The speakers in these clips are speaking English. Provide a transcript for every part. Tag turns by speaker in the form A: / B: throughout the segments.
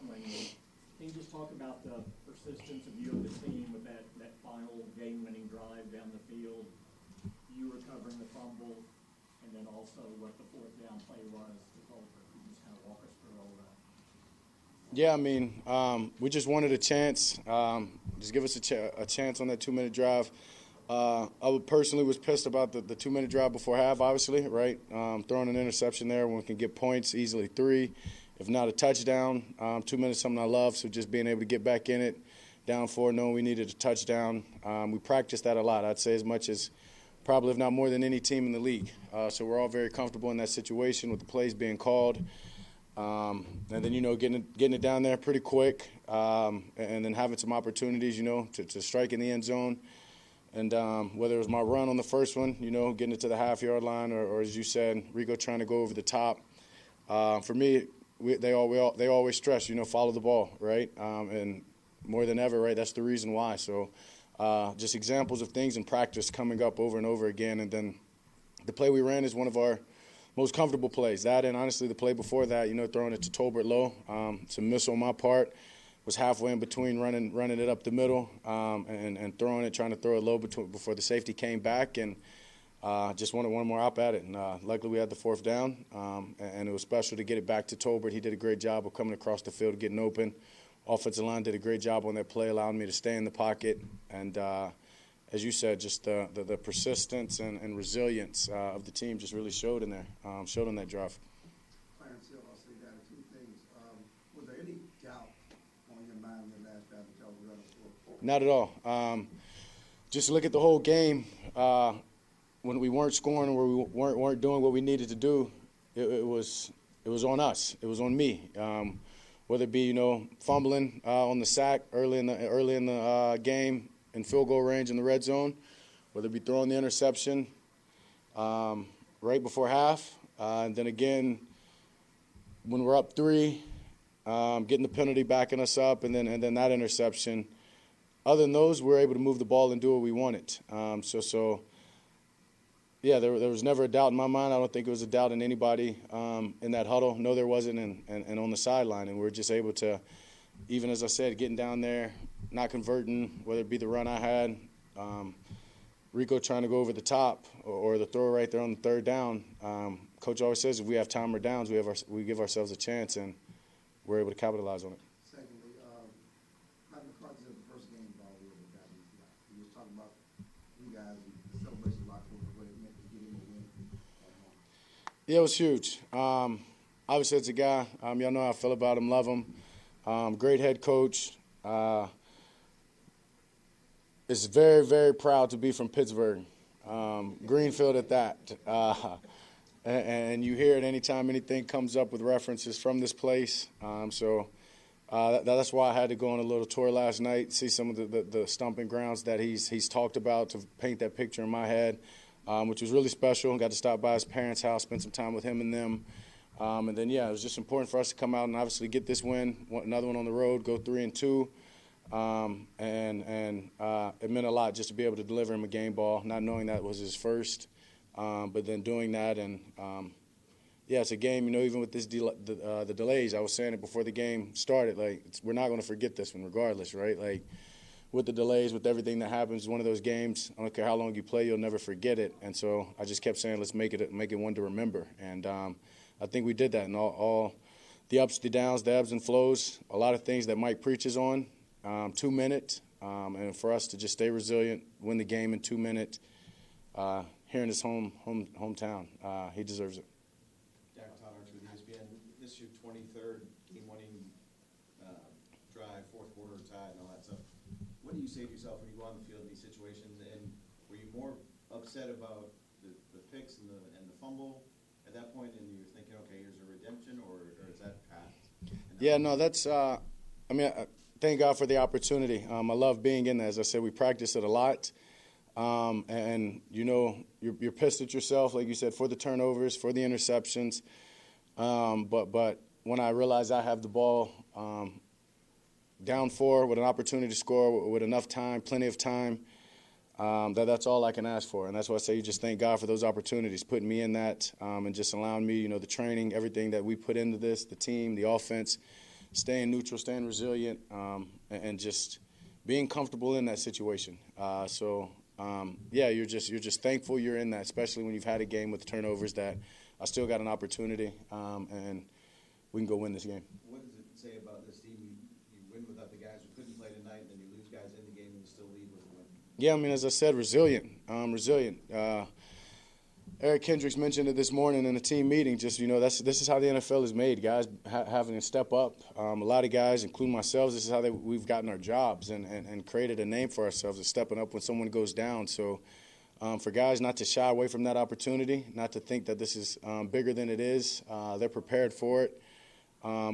A: swinging. Can you just talk about the persistence of you and the team with that final game-winning drive down the field, you recovering the fumble, and then also what the fourth down play was to Colbert? Can you just kind of walk us through all that?
B: Yeah, I mean, we just wanted a chance. Just give us a chance on that 2-minute drive. I personally was pissed about the 2-minute drive before half, obviously, right? Throwing an interception there when we can get points, easily 3, if not a touchdown. 2 minutes, something I love, so just being able to get back in it, down 4, knowing we needed a touchdown. We practiced that a lot, I'd say as much as probably, if not more than any team in the league. So we're all very comfortable in that situation with the plays being called. And then, getting it down there pretty quick, and then having some opportunities, to strike in the end zone. And whether it was my run on the first one, getting it to the half-yard line, or as you said, Rico trying to go over the top. For me, they always stress, follow the ball, right? And more than ever, right, that's the reason why. So just examples of things in practice coming up over and over again. And then the play we ran is one of our most comfortable plays. That and, honestly, the play before that, throwing it to Tolbert low. It's a miss on my part. Was halfway in between running it up the middle and throwing it, trying to throw it low before the safety came back, and just wanted one more op at it. And luckily we had the fourth down, and it was special to get it back to Tolbert. He did a great job of coming across the field, getting open. Offensive line did a great job on that play, allowing me to stay in the pocket. And as you said, just the persistence and resilience of the team just really showed in there, showed on that drive.
C: Clarence Hill, I'll say that two things. Was there any doubt on your mind in the last drive that y'all were running for?
B: Not at all. Just look at the whole game. When we weren't scoring or we weren't doing what we needed to do, it was on us. It was on me. Whether it be fumbling on the sack early in the game in field goal range in the red zone, whether it be throwing the interception right before half, and then again when we're up 3, getting the penalty backing us up, and then that interception. Other than those, we were able to move the ball and do what we wanted. Yeah, there was never a doubt in my mind. I don't think it was a doubt in anybody in that huddle. No, there wasn't, and on the sideline. And we were just able to, even as I said, getting down there, not converting, whether it be the run I had, Rico trying to go over the top, or the throw right there on the third down. Coach always says if we have time or downs, we give ourselves a chance, and we're able to capitalize on it.
C: Secondly, Mike McCarthy said the first game ball we ever got. He was talking about you guys and the celebration locker room, what it meant to get him a win.
B: Yeah, it was huge. Obviously, it's a guy. Y'all know how I feel about him, love him. Great head coach. Is very, very proud to be from Pittsburgh. Greenfield at that. And you hear it anytime anything comes up with references from this place. That's why I had to go on a little tour last night, see some of the stomping grounds that he's talked about to paint that picture in my head, which was really special. Got to stop by his parents' house, spend some time with him and them. And then, it was just important for us to come out and obviously get this win, another one on the road, go 3-2. It meant a lot just to be able to deliver him a game ball, not knowing that was his first, but then doing that. And, it's a game, even with this the delays. I was saying it before the game started, we're not going to forget this one regardless, right? With the delays, with everything that happens, one of those games, I don't care how long you play, you'll never forget it. And so I just kept saying, let's make it one to remember. And I think we did that. And all the ups, the downs, the ebbs and flows, a lot of things that Mike preaches on, 2 minutes, and for us to just stay resilient, win the game in 2 minutes here in his hometown. He deserves it.
D: Dak Prescott with ESPN. This is your 23rd game-winning drive, fourth quarter tie, and all that stuff. What do you say to yourself when you go on the field in these situations? And were you more upset about the picks and the fumble at that point, and you're thinking, okay, here's a redemption, or is that past?
B: Yeah, no, that's thank God for the opportunity. I love being in there. As I said, we practice it a lot. And you're pissed at yourself, like you said, for the turnovers, for the interceptions. But when I realize I have the ball down 4 with an opportunity to score with enough time, plenty of time, that's all I can ask for. And that's why I say you just thank God for those opportunities, putting me in that, and just allowing me, the training, everything that we put into this, the team, the offense, staying neutral, staying resilient, and just being comfortable in that situation. You're just thankful you're in that, especially when you've had a game with turnovers that I still got an opportunity, and we can go win this game.
D: What does it say about this team? You win without the guys who couldn't play tonight, and then you lose guys in the game and you still lead with a win.
B: Yeah, I mean, as I said, resilient. Eric Kendricks mentioned it this morning in a team meeting. This is how the NFL is made, guys, having to step up. A lot of guys, including myself, this is how we've gotten our jobs and created a name for ourselves, is stepping up when someone goes down. So for guys not to shy away from that opportunity, not to think that this is bigger than it is, they're prepared for it.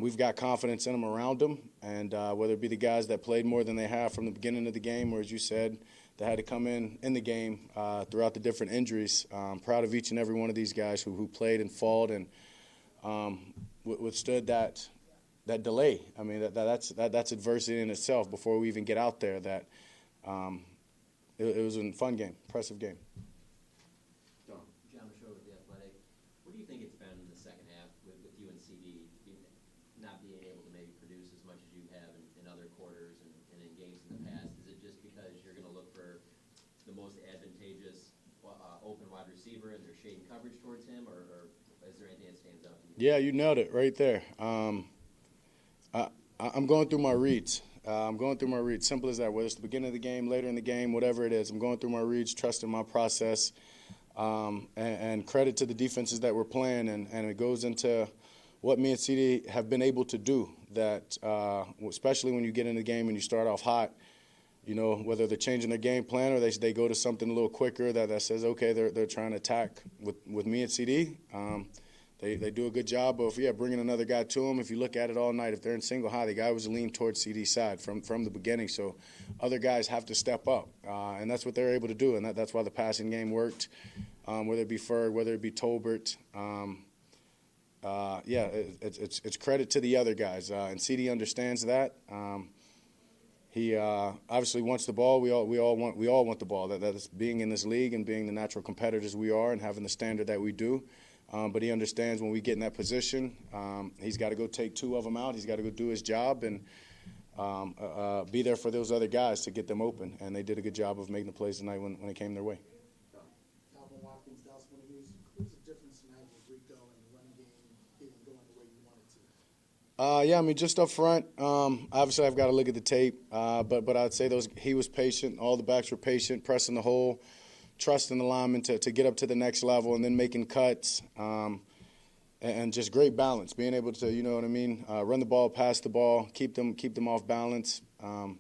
B: We've got confidence in them around them, and whether it be the guys that played more than they have from the beginning of the game, or as you said, that had to come in the game throughout the different injuries. Proud of each and every one of these guys who played and fought and withstood that delay. I mean, that's adversity in itself before we even get out there. It was a fun game, impressive game.
E: John Michaud with The Athletic. What do you think it's been in the second half with you and CD not being able to maybe produce as much as you have in other quarters and in games in the past? Is it just because you're going to look for the most advantageous open wide receiver and they're shading coverage towards him, or is there anything that stands out to you?
B: Yeah, you nailed it right there. I'm going through my reads. Simple as that. Whether it's the beginning of the game, later in the game, whatever it is, I'm going through my reads, trusting my process, and credit to the defenses that we're playing. And it goes into what me and CD have been able to do, that especially when you get in the game and you start off hot, whether they're changing their game plan or they go to something a little quicker that says, okay, they're trying to attack with me and CD. They do a good job of, bringing another guy to them. If you look at it all night, if they're in single high, the guy was leaned towards CD's side from the beginning. So other guys have to step up, and that's what they're able to do, and that's why the passing game worked, whether it be Ferg, whether it be Tolbert. It's credit to the other guys, and CD understands that. He obviously wants the ball. We all want the ball. That's being in this league and being the natural competitors we are and having the standard that we do. But he understands when we get in that position, he's got to go take two of them out. He's got to go do his job and be there for those other guys to get them open. And they did a good job of making the plays tonight when it came their way.
C: Calvin Watkins, Dallas, who's the difference tonight with Rico and the running game didn't go in the way you wanted to?
B: Just up front, obviously I've got to look at the tape. But I'd say he was patient. All the backs were patient, pressing the hole, trusting the linemen to get up to the next level, and then making cuts, and just great balance, being able to, run the ball, pass the ball, keep them off balance, and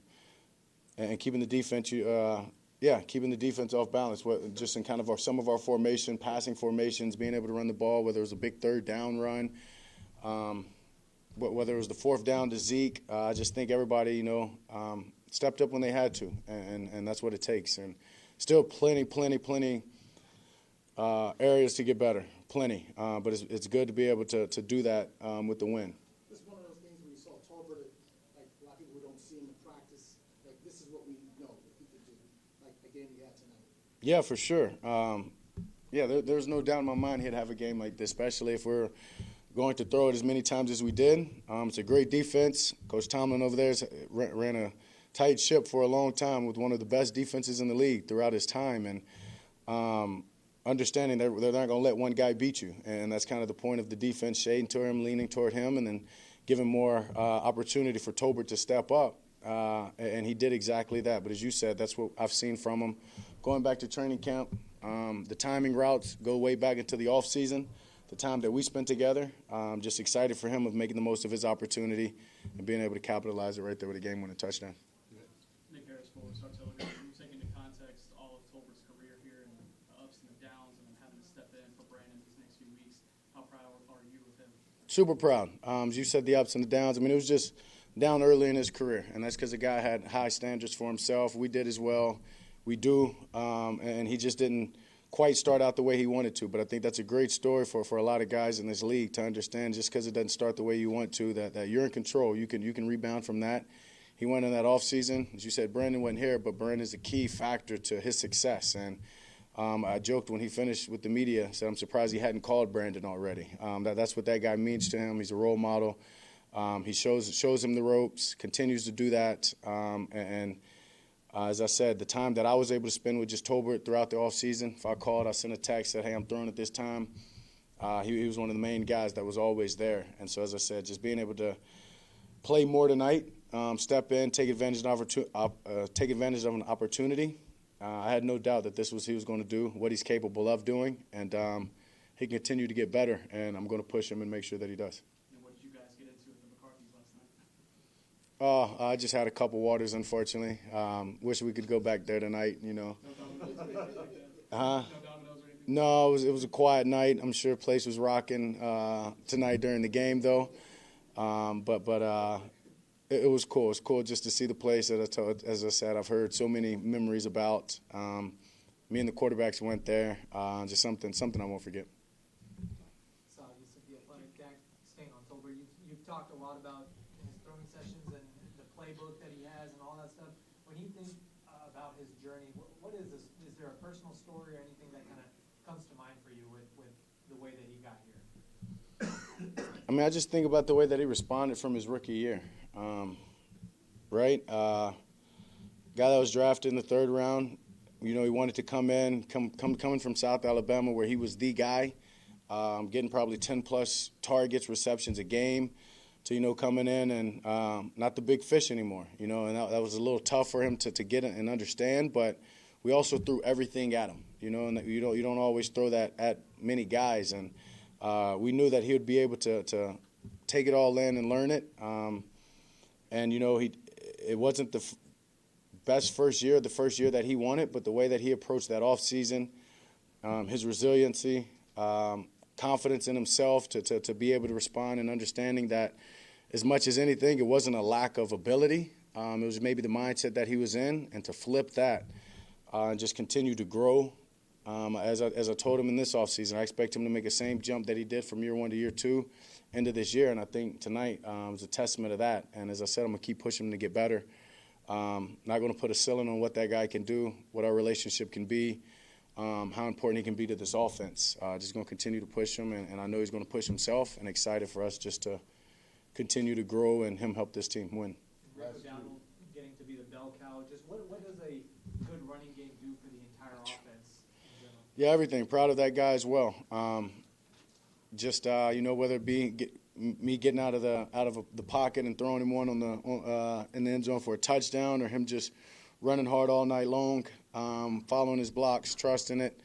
B: keeping the defense, keeping the defense off balance. Just in kind of some of our passing formations, being able to run the ball, whether it was a big third down run, whether it was the fourth down to Zeke. I just think everybody, stepped up when they had to, and that's what it takes. And still plenty areas to get better, but it's good to be able to do that with the win.
C: This is one of those things where you saw Tolbert, like a lot of people who don't see him in practice, like this is what we know that he could do, like the game he had tonight.
B: Yeah, for sure. There's no doubt in my mind he'd have a game like this, especially if we're going to throw it as many times as we did. It's a great defense. Coach Tomlin over there ran a tight ship for a long time with one of the best defenses in the league throughout his time, and understanding that they're not going to let one guy beat you, and that's kind of the point of the defense, shading to him, leaning toward him, and then giving more opportunity for Tolbert to step up, and he did exactly that. But as you said, that's what I've seen from him. Going back to training camp, the timing routes go way back into the off season, the time that we spent together. Just excited for him of making the most of his opportunity and being able to capitalize it right there with a game-winning touchdown.
F: Versatility. You take into context all of Tolbert's career here and the ups and the downs, and then having to step in for Brandon these next few weeks. How proud are you of him?
B: Super proud. As you said, the ups and the downs. I mean, it was just down early in his career, and that's because the guy had high standards for himself. We did as well. We do, and he just didn't quite start out the way he wanted to. But I think that's a great story for a lot of guys in this league to understand, just because it doesn't start the way you want to, that you're in control. You can rebound from that. He went in that offseason. As you said, Brandon wasn't here, but Brandon is a key factor to his success. And I joked when he finished with the media, said I'm surprised he hadn't called Brandon already. That's what that guy means to him. He's a role model. He shows him the ropes, continues to do that. As I said, the time that I was able to spend with just Tolbert throughout the offseason, if I called, I sent a text, said, hey, I'm throwing at this time. He was one of the main guys that was always there. And so, as I said, just being able to play more tonight, step in, take advantage of an opportunity. I had no doubt that this was he was going to do, what he's capable of doing, and he can continue to get better, and I'm going to push him and make sure that he does.
F: And what did you guys get into with the McCarthys last night?
B: I just had a couple waters, unfortunately. Wish we could go back there tonight, you know.
F: No dominoes or anything like that?
B: Uh-huh.
F: No dominoes or anything?
B: No, it was a quiet night. I'm sure the place was rocking tonight during the game, though. It was cool. It was cool just to see the place. As I said, I've heard so many memories about. Me and the quarterbacks went there. Just something I won't forget.
G: Saw this at the Athletic, Dak, staying on Tolbert. You've talked a lot about his throwing sessions and the playbook that he has and all that stuff. When you think about his journey, what is this? Is there a personal story or anything that kind of comes to mind for you with the way that he got here?
B: I mean, I just think about the way that he responded from his rookie year, right? Guy that was drafted in the 3rd round, you know, he wanted to come coming from South Alabama where he was the guy, getting probably 10-plus targets, receptions a game, to, you know, coming in and not the big fish anymore, you know, and that was a little tough for him to get and understand, but we also threw everything at him, you know, and you don't always throw that at many guys, and we knew that he would be able to take it all in and learn it. And, you know, it wasn't the best first year, the first year that he wanted, but the way that he approached that offseason, his resiliency, confidence in himself to be able to respond and understanding that as much as anything, it wasn't a lack of ability. It was maybe the mindset that he was in, and to flip that and just continue to grow. As I told him in this offseason, I expect him to make the same jump that he did from year 1 to year 2 into this year, and I think tonight was a testament of that. And as I said, I'm going to keep pushing him to get better. Not going to put a ceiling on what that guy can do, what our relationship can be, how important he can be to this offense. Just going to continue to push him, and I know he's going to push himself, and excited for us just to continue to grow and him help this team win.
G: Rick O'Donnell getting to be the bell cow. Just what does a good running game do for the entire offense in general?
B: Yeah, everything. Proud of that guy as well. You know, whether it be me getting out of the pocket and throwing him one in the end zone for a touchdown, or him just running hard all night long, following his blocks, trusting it.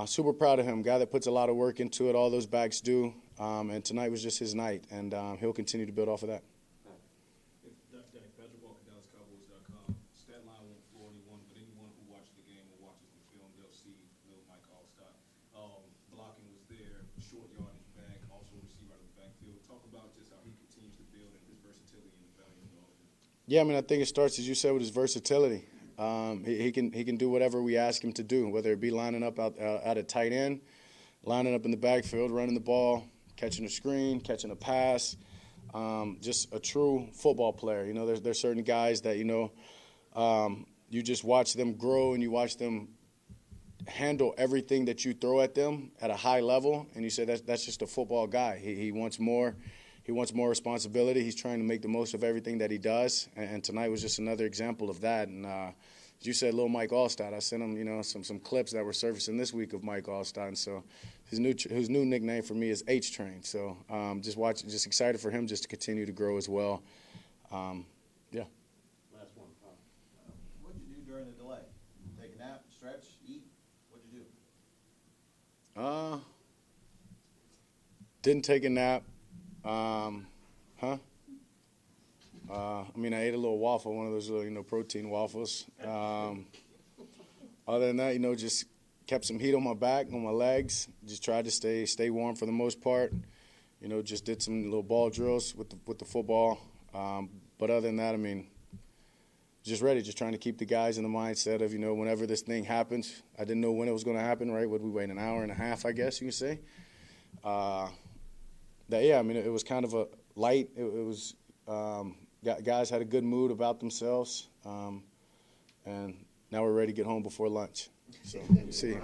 B: Super proud of him. Guy that puts a lot of work into it. All those backs do. And tonight was just his night, and he'll continue to build off of that.
H: Dak Prescott, CowboysCowboys.com. Stat line won't floor anyone, but anyone who watches the game or watches the film, they'll see Lil Mike Allstott. Blocking was there, short yardage back, also receiver out of the backfield. Talk about just how he continues to build and his versatility and the value in the offense.
B: Yeah, I mean, I think it starts, as you said, with his versatility. He can do whatever we ask him to do, whether it be lining up out at tight end, lining up in the backfield, running the ball, catching a screen, catching a pass. Just a true football player. You know, there's certain guys that, you know, you just watch them grow and you watch them handle everything that you throw at them at a high level, and you say that's just a football guy. He wants more. He wants more responsibility. He's trying to make the most of everything that he does, and tonight was just another example of that. And as you said, Lil Mike Allstott, I sent him, you know, some clips that were surfacing this week of Mike Allstott, and so his new nickname for me is H-Train. So just excited for him just to continue to grow as well. Yeah.
D: Last one. What'd you do during the delay? Take a nap, stretch, eat? What'd you do?
B: Didn't take a nap. I mean, I ate a little waffle, one of those little, you know, protein waffles. Other than that, you know, just kept some heat on my back, on my legs. Just tried to stay warm for the most part. You know, just did some little ball drills with the football. But other than that, I mean, just ready, just trying to keep the guys in the mindset of, you know, whenever this thing happens. I didn't know when it was going to happen, right? Would we wait an hour and a half, I guess you can say? I mean, it was kind of a light. It was guys had a good mood about themselves, and now we're ready to get home before lunch. So, see you.